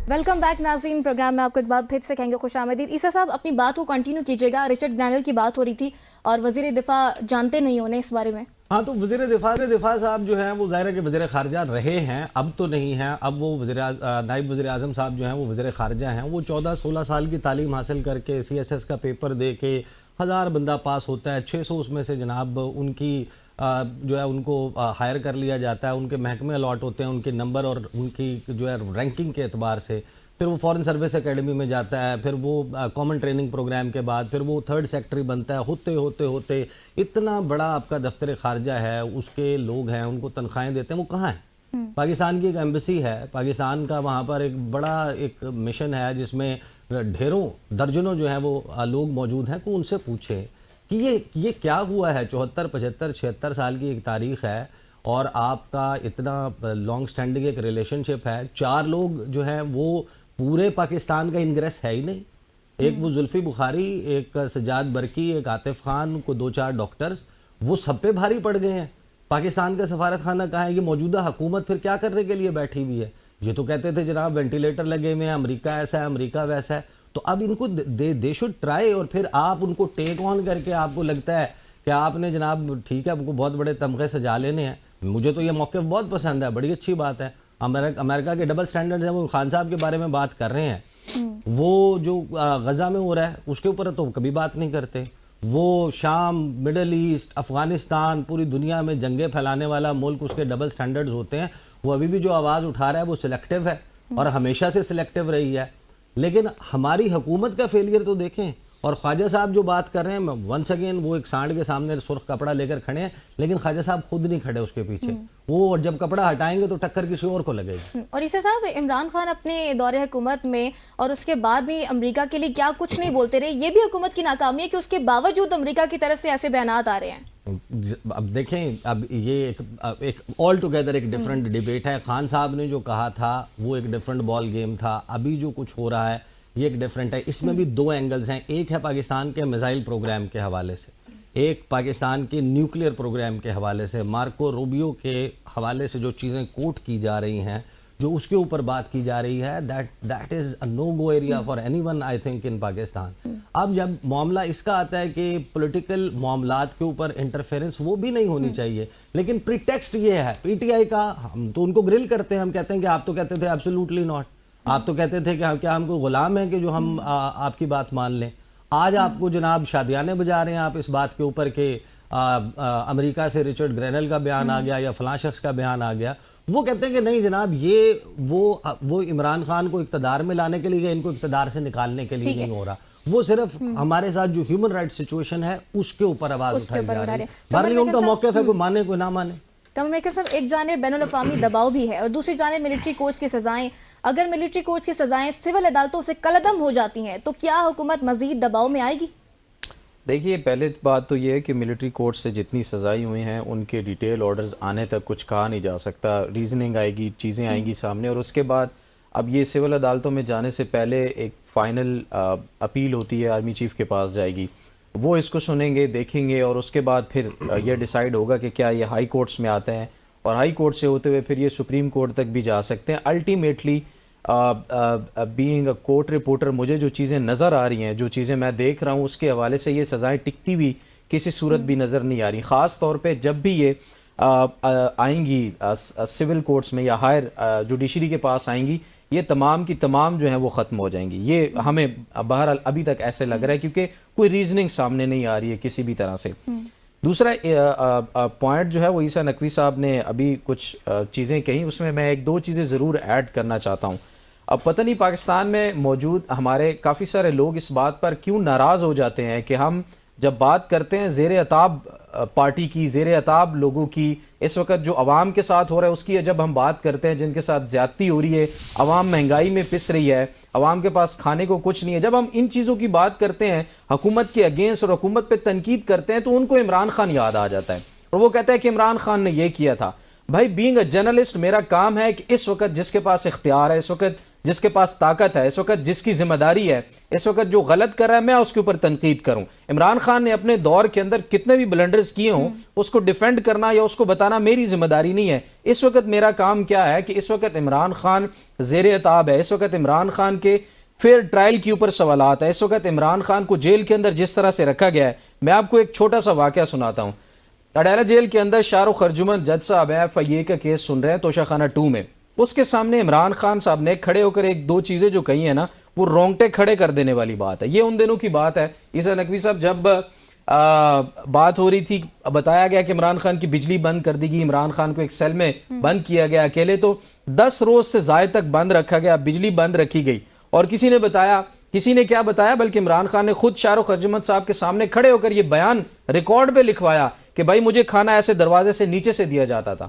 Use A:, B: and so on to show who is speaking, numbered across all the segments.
A: Welcome back ناظرین، programme میں آپ کو ایک بار پھر سے کہیں گے خوش آمدید۔ عیسیٰ صاحب اپنی بات کو کنٹینیو کیجیے گا، رچرڈ گرینل کی بات ہو رہی تھی اور وزیر دفاع جانتے نہیں ہونے اس بارے میں۔
B: ہاں، تو وزیر دفاع صاحب جو ہیں وہ ظاہر ہے کہ وزیر خارجہ رہے ہیں، اب تو نہیں ہیں۔ اب وہ نائب وزیر اعظم صاحب جو ہیں وہ وزیر خارجہ ہیں۔ وہ 14-16 سال کی تعلیم حاصل کر کے CSS کا پیپر دے کے 1000 بندہ پاس ہوتا ہے، 600 اس میں سے جناب ان کی جو ہے ان کو ہائر کر لیا جاتا ہے، ان کے محکمے الاٹ ہوتے ہیں ان کے نمبر اور ان کی جو ہے رینکنگ کے اعتبار سے۔ پھر وہ فورن سروس اکیڈمی میں جاتا ہے، پھر وہ کامن ٹریننگ پروگرام کے بعد پھر وہ 3rd سیکٹری بنتا ہے۔ ہوتے اتنا بڑا آپ کا دفتر خارجہ ہے، اس کے لوگ ہیں، ان کو تنخواہیں دیتے ہیں، وہ کہاں ہیں؟ پاکستان کی ایک ایمبیسی ہے، پاکستان کا وہاں پر ایک بڑا ایک مشن ہے جس میں ڈھیروں درجنوں جو ہیں وہ لوگ موجود ہیں۔ کو ان سے پوچھیں کہ یہ کیا ہوا ہے؟ 74 75 76 سال کی ایک تاریخ ہے اور آپ کا اتنا لانگ سٹینڈنگ ایک ریلیشن شپ ہے۔ 4 لوگ جو ہیں وہ پورے پاکستان کا انگریس ہے ہی نہیں۔ ایک وہ زلفی بخاری، ایک سجاد برکی، ایک عاطف خان، کو 2-4 ڈاکٹرز، وہ سب پہ بھاری پڑ گئے ہیں۔ پاکستان کا سفارت خانہ کہاں ہے؟ یہ موجودہ حکومت پھر کیا کرنے کے لیے بیٹھی ہوئی ہے؟ یہ تو کہتے تھے جناب وینٹیلیٹر لگے ہوئے ہیں، امریکہ ایسا ہے، امریکہ ویسا ہے۔ تو اب ان کو دے شوڈ ٹرائی، اور پھر آپ ان کو ٹیک آن کر کے آپ کو لگتا ہے کہ آپ نے جناب ٹھیک ہے آپ کو بہت بڑے تمغے سجا لینے ہیں۔ مجھے تو یہ موقف بہت پسند ہے، بڑی اچھی بات ہے۔ امریکہ کے ڈبل سٹینڈرڈ ہیں، وہ خان صاحب کے بارے میں بات کر رہے ہیں۔ وہ جو غزہ میں ہو رہا ہے اس کے اوپر تو کبھی بات نہیں کرتے۔ وہ شام، مڈل ایسٹ، افغانستان، پوری دنیا میں جنگیں پھیلانے والا ملک، اس کے ڈبل سٹینڈرڈز ہوتے ہیں۔ وہ ابھی بھی جو آواز اٹھا رہا ہے وہ سلیکٹیو ہے اور ہمیشہ سے سلیکٹیو رہی ہے۔ لیکن ہماری حکومت کا فیلئر تو دیکھیں۔ اور خواجہ صاحب جو بات کر رہے ہیں، ونس اگین وہ ایک سانڈ کے سامنے سرخ کپڑا لے کر کھڑے ہیں، لیکن خواجہ صاحب خود نہیں کھڑے اس کے پیچھے۔ وہ جب کپڑا ہٹائیں گے تو ٹکر کسی اور کو لگے گی۔
A: اور عیسیٰ صاحب، عمران خان اپنے دور حکومت میں اور اس کے بعد بھی امریکہ کے لیے کیا کچھ نہیں بولتے رہے؟ یہ بھی حکومت کی ناکامی ہے کہ اس کے باوجود امریکہ کی طرف سے ایسے بیانات آ رہے ہیں۔
B: اب دیکھیں، اب یہ ایک آل ٹوگیدر ایک ڈیفرنٹ ڈیبیٹ ہے۔ خان صاحب نے جو کہا تھا وہ ایک ڈیفرنٹ بال گیم تھا، ابھی جو کچھ ہو رہا ہے یہ ایک ڈیفرنٹ ہے۔ اس میں بھی 2 اینگلز ہیں، ایک ہے پاکستان کے میزائل پروگرام کے حوالے سے، ایک پاکستان کے نیوکلیئر پروگرام کے حوالے سے، مارکو روبیو کے حوالے سے جو چیزیں کوٹ کی جا رہی ہیں، جو اس کے اوپر بات کی جا رہی ہے، that is a no go area for anyone I think in Pakistan. اب جب معاملہ اس کا آتا ہے کہ پولیٹیکل معاملات کے اوپر انٹرفیرنس وہ بھی نہیں ہونی چاہیے، لیکن پریٹیکسٹ یہ ہے PTI کا، ہم تو ان کو گرل کرتے ہیں، ہم کہتے ہیں کہ آپ تو کہتے تھے ایبسولوٹلی ناٹ، آپ تو کہتے تھے کہ کیا ہم کو غلام ہیں کہ جو ہم آپ کی بات مان لیں۔ آج آپ کو جناب شادیانے بجا رہے ہیں آپ اس بات کے اوپر کہ امریکہ سے رچرڈ گرینل کا بیان آ گیا یا فلاں شخص کا بیان آ گیا۔ وہ کہتے ہیں کہ نہیں جناب، یہ وہ عمران خان کو اقتدار میں لانے کے لیے، ان کو اقتدار سے نکالنے کے لیے نہیں ہو رہا، وہ صرف ہمارے ساتھ جو ہیومن رائٹ سچویشن ہے اس کے اوپر آواز اٹھائی جا رہی ہے۔ بہرحال ان کا موقف ہے، کوئی مانے کوئی نہ مانے۔
A: کمر صاحب، ایک جانب بین الاقوامی دباؤ بھی ہے اور دوسری جانب ملٹری کورٹس کی سزائیں۔ اگر ملٹری کورٹس کی سزائیں سول عدالتوں سے کالعدم ہو جاتی ہیں تو کیا حکومت مزید دباؤ میں آئے گی؟
C: دیکھیے، پہلے بات تو یہ ہے کہ ملٹری کورٹ سے جتنی سزائیں ہوئی ہیں ان کے ڈیٹیل آرڈرز آنے تک کچھ کہا نہیں جا سکتا، ریزننگ آئے گی، چیزیں آئیں گی سامنے، اور اس کے بعد اب یہ سول عدالتوں میں جانے سے پہلے ایک فائنل اپیل ہوتی ہے، آرمی چیف کے پاس جائے گی، وہ اس کو سنیں گے، دیکھیں گے، اور اس کے بعد پھر یہ ڈیسائیڈ ہوگا کہ کیا یہ ہائی کورٹس میں آتے ہیں، اور ہائی کورٹ سے ہوتے ہوئے پھر یہ سپریم کورٹ تک بھی جا سکتے ہیں۔ Ultimately being a court reporter, مجھے جو چیزیں نظر آ رہی ہیں، جو چیزیں میں دیکھ رہا ہوں، اس کے حوالے سے یہ سزائیں ٹکتی بھی کسی صورت بھی نظر نہیں آ رہی، خاص طور پہ جب بھی یہ آئیں گی سول کورٹس میں یا ہائر جوڈیشری کے پاس آئیں گی، یہ تمام کی تمام جو ہیں وہ ختم ہو جائیں گی۔ یہ ہمیں بہرحال ابھی تک ایسے لگ رہا ہے کیونکہ کوئی ریزننگ سامنے نہیں آ رہی ہے کسی بھی طرح سے۔ دوسرا پوائنٹ جو ہے وہ عیسیٰ نقوی صاحب نے ابھی کچھ چیزیں کہیں، اس میں 1-2 چیزیں ضرور ایڈ کرنا چاہتا ہوں۔ اب پتہ نہیں پاکستان میں موجود ہمارے کافی سارے لوگ اس بات پر کیوں ناراض ہو جاتے ہیں کہ ہم جب بات کرتے ہیں زیر عتاب پارٹی کی، زیر عتاب لوگوں کی، اس وقت جو عوام کے ساتھ ہو رہا ہے اس کی جب ہم بات کرتے ہیں، جن کے ساتھ زیادتی ہو رہی ہے، عوام مہنگائی میں پس رہی ہے، عوام کے پاس کھانے کو کچھ نہیں ہے، جب ہم ان چیزوں کی بات کرتے ہیں، حکومت کے اگینسٹ اور حکومت پہ تنقید کرتے ہیں، تو ان کو عمران خان یاد آ جاتا ہے اور وہ کہتا ہے کہ عمران خان نے یہ کیا تھا۔ بھائی، بینگ اے جرنلسٹ میرا کام ہے کہ اس وقت جس کے پاس اختیار ہے، اس وقت جس کے پاس طاقت ہے، اس وقت جس کی ذمہ داری ہے، اس وقت جو غلط کر رہا ہے میں اس کے اوپر تنقید کروں. عمران خان نے اپنے دور کے اندر کتنے بھی بلنڈرز کیے ہوں، اس کو ڈیفینڈ کرنا یا اس کو بتانا میری ذمہ داری نہیں ہے. اس وقت میرا کام کیا ہے کہ اس وقت عمران خان زیر عتاب ہے، اس وقت عمران خان کے فیئر ٹرائل کے اوپر سوالات ہیں، اس وقت عمران خان کو جیل کے اندر جس طرح سے رکھا گیا ہے. میں آپ کو ایک چھوٹا سا واقعہ سناتا ہوں. اڈیالہ جیل کے اندر شاہ رخ ارجمن جج صاحب ہیں، FIA کا کیس سن رہے ہیں توشہ خانہ 2 میں. اس کے سامنے عمران خان صاحب نے کھڑے ہو کر ایک دو چیزیں جو کہی ہیں نا، وہ رونگٹے کھڑے کر دینے والی بات ہے. یہ ان دنوں کی بات ہے. عیسیٰ نقوی صاحب جب بات ہو رہی تھی، بتایا گیا کہ عمران خان کی بجلی بند کر دی گئی، عمران خان کو ایک سیل میں بند کیا گیا اکیلے، تو 10 روز سے زائد تک بند رکھا گیا، بجلی بند رکھی گئی. اور کسی نے کیا بتایا، بلکہ عمران خان نے خود شاہ رخ ارجمن صاحب کے سامنے کھڑے ہو کر یہ بیان ریکارڈ پہ لکھوایا کہ بھائی مجھے کھانا ایسے دروازے سے نیچے سے دیا جاتا تھا.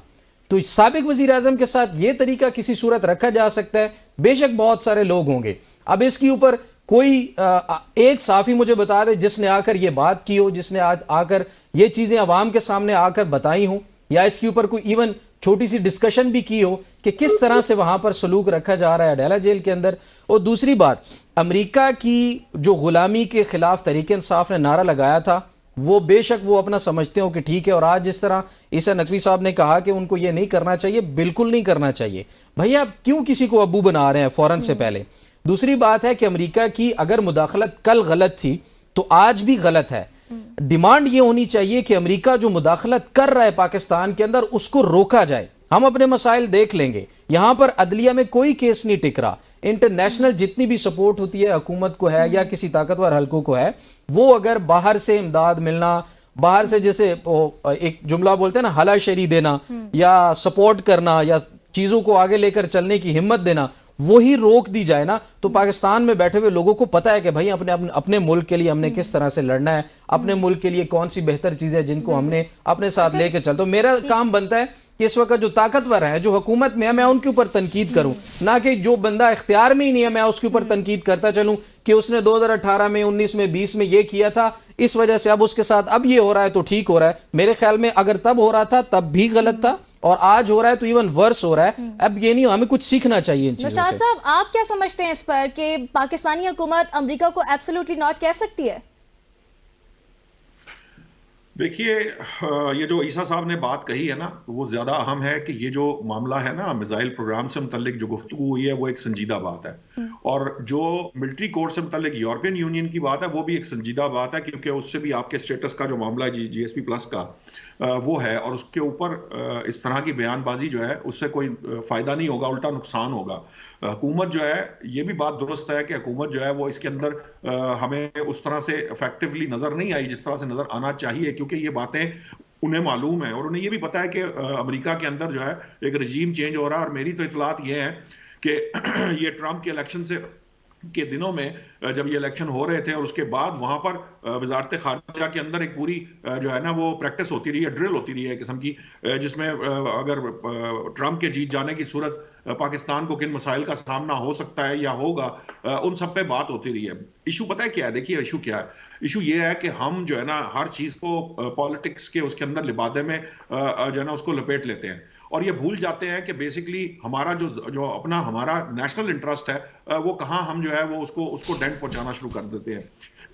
C: تو سابق وزیر اعظم کے ساتھ یہ طریقہ کسی صورت رکھا جا سکتا ہے؟ بے شک بہت سارے لوگ ہوں گے. اب اس کے اوپر کوئی ایک صحافی مجھے بتا دے جس نے آ کر یہ بات کی ہو، جس نے آ کر یہ چیزیں عوام کے سامنے آ کر بتائی ہوں، یا اس کے اوپر کوئی ایون چھوٹی سی ڈسکشن بھی کی ہو کہ کس طرح سے وہاں پر سلوک رکھا جا رہا ہے اڈیالہ جیل کے اندر. اور دوسری بات، امریکہ کی جو غلامی کے خلاف تحریک انصاف نے نعرہ لگایا تھا، وہ بے شک وہ اپنا سمجھتے ہو کہ ٹھیک ہے، اور آج جس طرح عیسیٰ نقوی صاحب نے کہا کہ ان کو یہ نہیں کرنا چاہیے، بالکل نہیں کرنا چاہیے. بھائی آپ کیوں کسی کو ابو بنا رہے ہیں فوراً سے پہلے؟ دوسری بات ہے کہ امریکہ کی اگر مداخلت کل غلط تھی تو آج بھی غلط ہے. ڈیمانڈ یہ ہونی چاہیے کہ امریکہ جو مداخلت کر رہا ہے پاکستان کے اندر اس کو روکا جائے. ہم اپنے مسائل دیکھ لیں گے. یہاں پر عدلیہ میں کوئی کیس نہیں ٹک رہا. انٹرنیشنل جتنی بھی سپورٹ ہوتی ہے حکومت کو ہے یا کسی طاقتور حلقوں کو ہے، وہ اگر باہر سے امداد ملنا، باہر سے جیسے ایک جملہ بولتے ہیں نا، ہلا شری دینا یا سپورٹ کرنا یا چیزوں کو آگے لے کر چلنے کی ہمت دینا، وہی روک دی جائے نا، تو پاکستان میں بیٹھے ہوئے لوگوں کو پتہ ہے کہ بھائی اپنے ملک کے لیے ہم نے کس طرح سے لڑنا ہے، اپنے ملک کے لیے کون سی بہتر چیزیں جن کو ہم نے اپنے ساتھ لے کے چل. تو میرا کام بنتا ہے کہ اس وقت جو طاقتور ہیں، جو حکومت میں ہے، میں ان کے اوپر تنقید کروں، نہ کہ جو بندہ اختیار میں ہی نہیں ہے میں اس کے اوپر تنقید کرتا چلوں کہ اس نے 2018 میں 19 میں 20 میں یہ کیا تھا، اس وجہ سے اب اس کے ساتھ اب یہ ہو رہا ہے تو ٹھیک ہو رہا ہے. میرے خیال میں اگر تب ہو رہا تھا تب بھی غلط تھا، اور آج ہو رہا ہے تو ایون ورس ہو رہا ہے. اب یہ نہیں، ہمیں کچھ سیکھنا چاہیے ان چیزوں سے.
A: نوشاد صاحب، آپ کیا سمجھتے ہیں اس پر کہ پاکستانی حکومت امریکہ کو ایبسولوٹلی ناٹ کہہ سکتی ہے؟
D: دیکھیے، یہ جو عیسیٰ صاحب نے بات کہی ہے نا، وہ زیادہ اہم ہے کہ یہ جو معاملہ ہے نا میزائل پروگرام سے متعلق جو گفتگو ہوئی ہے وہ ایک سنجیدہ بات ہے، اور جو ملٹری کورٹ سے متعلق یورپین یونین کی بات ہے وہ بھی ایک سنجیدہ بات ہے، کیونکہ اس سے بھی آپ کے اسٹیٹس کا جو معاملہ ہے GSP+ کا وہ ہے، اور اس کے اوپر اس طرح کی بیان بازی جو ہے اس سے کوئی فائدہ نہیں ہوگا، الٹا نقصان ہوگا. حکومت جو ہے، یہ بھی بات درست ہے کہ حکومت جو ہے وہ اس کے اندر ہمیں اس طرح سے افیکٹولی نظر نہیں آئی جس طرح سے نظر آنا چاہیے، کیونکہ یہ باتیں انہیں معلوم ہیں اور انہیں یہ بھی پتا ہے کہ امریکہ کے اندر جو ہے ایک رجیم چینج ہو رہا ہے. اور میری تو اطلاعات یہ ہیں کہ یہ ٹرمپ کے الیکشن سے کے دنوں میں جب یہ الیکشن ہو رہے تھے اور اس کے بعد وہاں پر وزارت خارجہ کے اندر ایک پوری جو ہے نا وہ پریکٹس ہوتی رہی ہے، ڈرل ہوتی رہی ہے قسم کی، جس میں اگر ٹرمپ کے جیت جانے کی صورت پاکستان کو کن مسائل کا سامنا ہو سکتا ہے یا ہوگا، ان سب پہ بات ہوتی رہی ہے. ایشو پتہ ہے کیا ہے؟ دیکھیے ایشو کیا ہے. ایشو یہ ہے کہ ہم جو ہے نا ہر چیز کو پالیٹکس کے اس کے اندر لبادے میں جو ہے نا اس کو لپیٹ لیتے ہیں، اور یہ بھول جاتے ہیں کہ بیسکلی ہمارا جو اپنا ہمارا نیشنل انٹرسٹ ہے وہ کہاں ہم جو ہے وہ اس کو ڈینٹ پہنچانا شروع کر دیتے ہیں.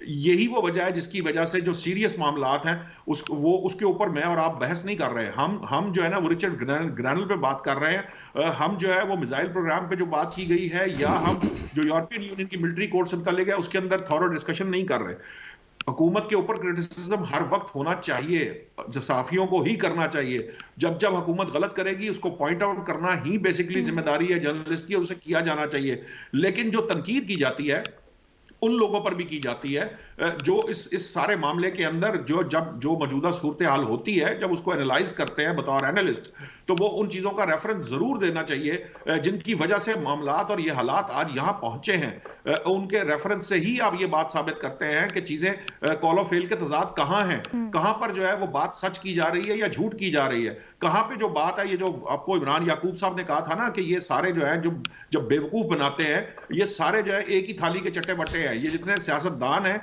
D: یہی وہ وجہ ہے جس کی وجہ سے جو سیریس معاملات ہیں اس کے اوپر میں اور آپ بحث نہیں کر رہے. ہم جو ہے نا وہ رچرڈ گرینل پہ بات کر رہے ہیں، ہم جو ہے وہ میزائل پروگرام پہ جو بات کی گئی ہے یا ہم جو یورپین یونین کی ملٹری کورٹ سے متعلق ہے اس کے اندر تھورو ڈسکشن نہیں کر رہے. حکومت کے اوپر کرٹیسزم ہر وقت ہونا چاہیے، صحافیوں کو ہی کرنا چاہیے. جب حکومت غلط کرے گی اس کو پوائنٹ آؤٹ کرنا ہی بیسکلی ذمہ داری ہے جرنلسٹ کی، اور اسے کیا جانا چاہیے. لیکن جو تنقید کی جاتی ہے ان لوگوں پر بھی کی جاتی ہے جو اس سارے معاملے کے اندر جو موجودہ صورتحال ہوتی ہے، جب اس کو اینالائز کرتے ہیں بطور اینالسٹ، تو وہ ان چیزوں کا ریفرنس ضرور دینا چاہیے جن کی وجہ سے معاملات اور یہ حالات آج یہاں پہنچے ہیں. ان کے ریفرنس سے ہی آپ یہ بات ثابت کرتے ہیں کہ چیزیں کال و فیل کے تضاد کہاں ہیں، کہاں پر جو ہے وہ بات سچ کی جا رہی ہے یا جھوٹ کی جا رہی ہے. کہاں پہ جو بات ہے، یہ جو آپ کو عمران یعقوب صاحب نے کہا تھا نا کہ یہ سارے جو ہیں جب بیوقوف بناتے ہیں، یہ سارے جو ہے ایک ہی تھالی کے چٹے بٹے ہیں. یہ جتنے سیاست دان ہیں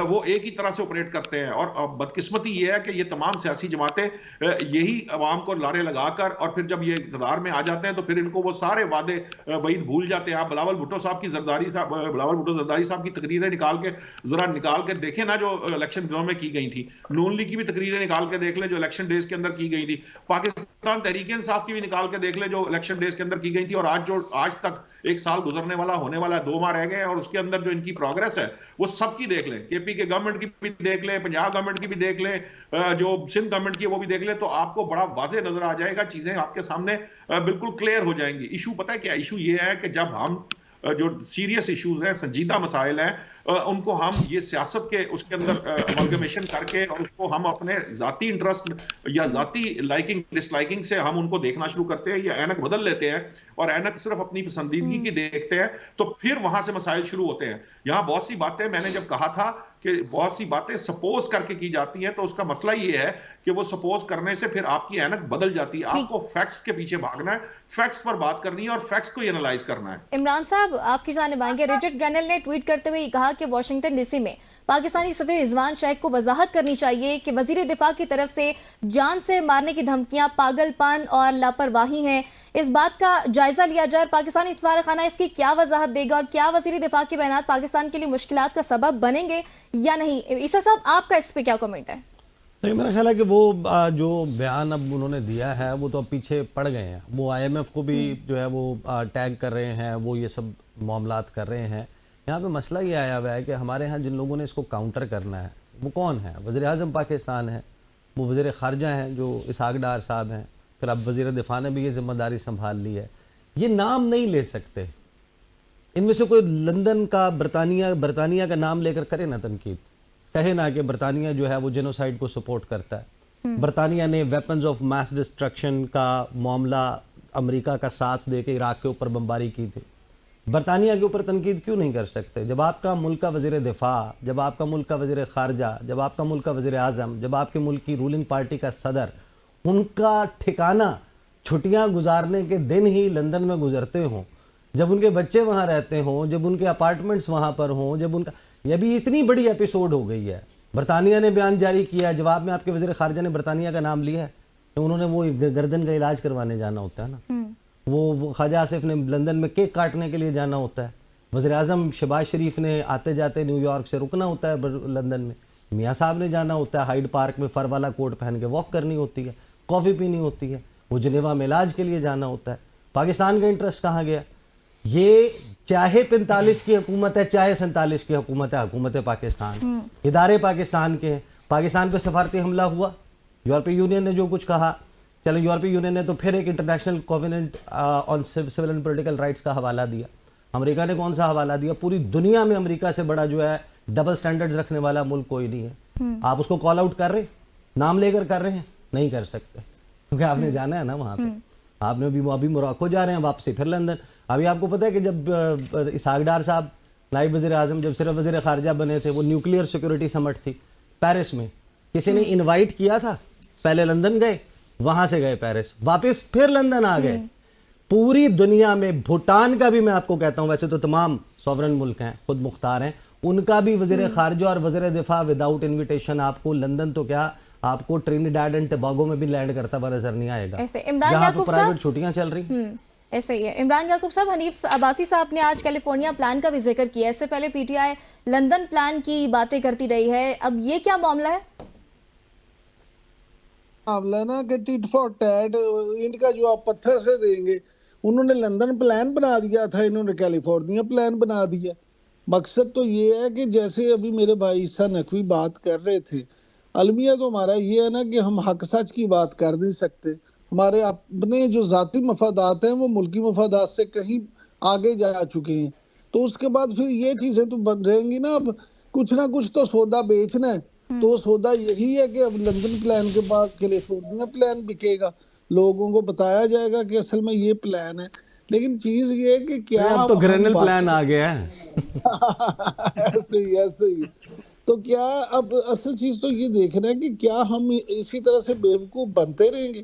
D: وہ ایک ہی طرح سے آپریٹ کرتے ہیں. اور بدقسمتی یہ ہے کہ یہ تمام سیاسی جماعتیں یہی عوام کو لارے لگا کر، اور پھر جب یہ اقتدار میں آ جاتے ہیں تو پھر ان کو وہ سارے وعدے وعید بھول جاتے ہیں. آپ بلاول بھٹو صاحب زرداری صاحب کی تقریریں نکال کے دیکھیں نا، جو الیکشن دنوں میں کی گئی تھی. نون لیگ کی بھی تقریریں نکال کے دیکھ لیں جو الیکشن ڈیز کے اندر کی گئی تھی. پاکستان تحریک انصاف کی بھی نکال کے دیکھ لیں جو الیکشن ڈیز کے اندر کی گئی تھی. اور آج تک ایک سال گزرنے والا ہونے والا ہے، 2 ماہ رہ گئے، اور اس کے اندر جو ان کی پروگرس ہے وہ سب کی دیکھ لیں. کے پی کے گورنمنٹ کی بھی دیکھ لیں، پنجاب گورنمنٹ کی بھی دیکھ لیں، جو سندھ گورنمنٹ کی وہ بھی دیکھ لیں، تو آپ کو بڑا واضح نظر آ جائے گا. چیزیں آپ کے سامنے بالکل کلیئر ہو جائیں گی. ایشو پتہ ہے کیا ایشو یہ ہے کہ جب ہم جو سیریس ایشوز ہیں، سنجیدہ مسائل ہیں، ان کو ہم یہ سیاست کے اس کے اندر امالگمیشن کر کے، اور اس کو ہم اپنے ذاتی انٹرسٹ یا ذاتی لائکنگ ڈس لائکنگ سے ہم ان کو دیکھنا شروع کرتے ہیں، یا اینک بدل لیتے ہیں اور اینک صرف اپنی پسندیدگی کی دیکھتے ہیں، تو پھر وہاں سے مسائل شروع ہوتے ہیں. یہاں بہت سی باتیں میں نے جب کہا تھا کہ بہت سی باتیں سپوز کر کے کی جاتی ہیں، تو اس کا مسئلہ یہ ہے کہ وہ سپوز کرنے سے پھر آپ کی اینک بدل جاتی ہے. آپ کو فیکٹس کے پیچھے بھاگنا ہے، فیکٹس پر بات کرنی ہے اور فیکٹس کو انالائز کرنا ہے.
A: عمران صاحب آپ کی جانب آئیں گے. رچرڈ گرینل نے ٹویٹ کرتے ہوئے یہ کہا کہ واشنگٹن ڈی سی میں پاکستانی سفیر رضوان شیخ کو وضاحت کرنی چاہیے کہ وزیر دفاع کی طرف سے جان سے مارنے کی دھمکیاں پاگل پن اور لاپرواہی ہیں. اس بات کا جائزہ لیا جائے اور پاکستانی سفارت خانہ اس کی کیا وضاحت دے گا، اور کیا وزیر دفاع کے بیانات پاکستان کے لیے مشکلات کا سبب بنیں گے یا نہیں. عیسیٰ صاحب آپ کا اس پہ کیا کمنٹ ہے؟
B: نہیں، میرا خیال ہے کہ وہ جو بیان اب انہوں نے دیا ہے وہ تو اب پیچھے پڑ گئے ہیں. وہ آئی ایم ایف کو بھی جو ہے وہ ٹیگ کر رہے ہیں، وہ یہ سب معاملات کر رہے ہیں. یہاں پہ مسئلہ یہ آیا ہوا ہے کہ ہمارے ہاں جن لوگوں نے اس کو کاؤنٹر کرنا ہے وہ کون ہے؟ وزیر اعظم پاکستان ہے، وہ وزیر خارجہ ہیں جو اسحاق ڈار صاحب ہیں، پھر اب وزیر دفاع نے بھی یہ ذمہ داری سنبھال لی ہے. یہ نام نہیں لے سکتے. ان میں سے کوئی لندن کا برطانیہ کا نام لے کر کرے نا تنقید، کہے نا کہ برطانیہ جو ہے وہ جینوسائیڈ کو سپورٹ کرتا ہے. برطانیہ نے ویپنز آف ماس ڈسٹرکشن کا معاملہ امریکہ کا ساتھ دے کے عراق کے اوپر بمباری کی تھی. برطانیہ کے اوپر تنقید کیوں نہیں کر سکتے؟ جب آپ کا ملک کا وزیر دفاع، جب آپ کا ملک کا وزیر خارجہ، جب آپ کا ملک کا وزیر اعظم، جب آپ کے ملک کی رولنگ پارٹی کا صدر، ان کا ٹھکانہ چھٹیاں گزارنے کے دن ہی لندن میں گزرتے ہوں، جب ان کے بچے وہاں رہتے ہوں، جب ان کے اپارٹمنٹس وہاں پر ہوں، جب ان کا یہ بھی اتنی بڑی ایپیسوڈ ہو گئی ہے. برطانیہ نے بیان جاری کیا، جواب میں آپ کے وزیر خارجہ نے برطانیہ کا نام لیا ہے، تو انہوں نے وہ گردن کا علاج کروانے جانا ہوتا ہے نا. وہ خواجہ آصف نے لندن میں کیک کاٹنے کے لیے جانا ہوتا ہے. وزیر اعظم شہباز شریف نے آتے جاتے نیو یارک سے رکنا ہوتا ہے لندن میں. میاں صاحب نے جانا ہوتا ہے ہائیڈ پارک میں، فر والا کوٹ پہن کے واک کرنی ہوتی ہے، کافی پینی ہوتی ہے. وہ جنیوا میں علاج کے لیے جانا ہوتا ہے. پاکستان کا انٹرسٹ کہاں گیا؟ یہ چاہے 45 کی حکومت ہے، چاہے 47 کی حکومت ہے، حکومت پاکستان، ادارے پاکستان کے ہیں. پاکستان پہ سفارتی حملہ ہوا، یورپی یونین نے جو کچھ کہا، چلو یورپی یونین نے تو پھر ایک international covenant on civil and political rights کا حوالہ دیا. امریکہ نے کون سا حوالہ دیا؟ پوری دنیا میں امریکہ سے بڑا جو ہے ڈبل سٹینڈرڈز رکھنے والا ملک کوئی نہیں ہے. آپ اس کو کال آؤٹ کر رہے ہیں، نام لے کر رہے ہیں؟ نہیں کر سکتے، کیونکہ آپ نے جانا ہے نا وہاں پہ. آپ نے ابھی موراکو جا رہے ہیں، واپسی پھر لندن. ابھی آپ کو پتہ ہے کہ جب اسحاق ڈار صاحب نائب وزیر اعظم جب صرف وزیر خارجہ بنے تھے، وہ نیوکلیئر سیکورٹی سمٹ تھی پیرس میں، کسی نے انوائٹ کیا تھا، پہلے لندن گئے، وہاں سے گئے پیرس، واپس پھر لندن آ گئے. پوری دنیا میں بھوٹان کا بھی میں آپ کو کہتا ہوں، ویسے تو تمام سوورن ملک ہیں، خود مختار ہیں، ان کا بھی وزیر خارجہ اور وزیر دفاع وداؤٹ انویٹیشن آپ کو لندن تو کیا، آپ کو ٹرینیڈاڈ اینڈ ٹوباگو میں بھی لینڈ کرتا ہوا نظر نہیں آئے گا، جہاں پہ پرائیویٹ چھٹیاں چل رہی.
A: ایسے ہی ہے. عمران یعقوب صاحب، حنیف عباسی صاحب نے آج کیلیفورنیا پلان کا بھی ذکر کیا. اس سے پہلے P T I London plan کی باتیں کرتی رہی ہے. اب یہ کیا معاملہ ہے؟
E: معاملہ نا کہ ٹیٹ فار ٹیٹ، ان کا جو آپ پتھر سے دیں گے. انہوں نے لندن پلان بنا دیا تھا، انہوں نے کیلیفورنیا پلان بنا دیا. مقصد تو یہ ہے کہ جیسے ابھی میرے بھائی عیسیٰ نقوی بات کر رہے تھے، المیہ تو ہمارا یہ ہے نا کہ ہم حق سچ کی بات کر نہیں سکتے. ہمارے اپنے جو ذاتی مفادات ہیں وہ ملکی مفادات سے کہیں آگے جا چکے ہیں. تو اس کے بعد پھر یہ چیزیں تو بن رہیں گی نا. اب کچھ نہ کچھ تو سودا بیچنا ہے، تو سودا یہی ہے کہ اب لندن پلان کے بعد کیلیفورنیا پلان بکے گا. لوگوں کو بتایا جائے گا کہ اصل میں یہ پلان ہے. لیکن چیز یہ ہے کہ کیا
B: اب تو گرینل پلان آ گیا ہے.
E: ایسے ہی تو کیا اب اصل چیز تو یہ دیکھنا ہے کہ کیا ہم اسی طرح سے بیوقوف بنتے رہیں گے.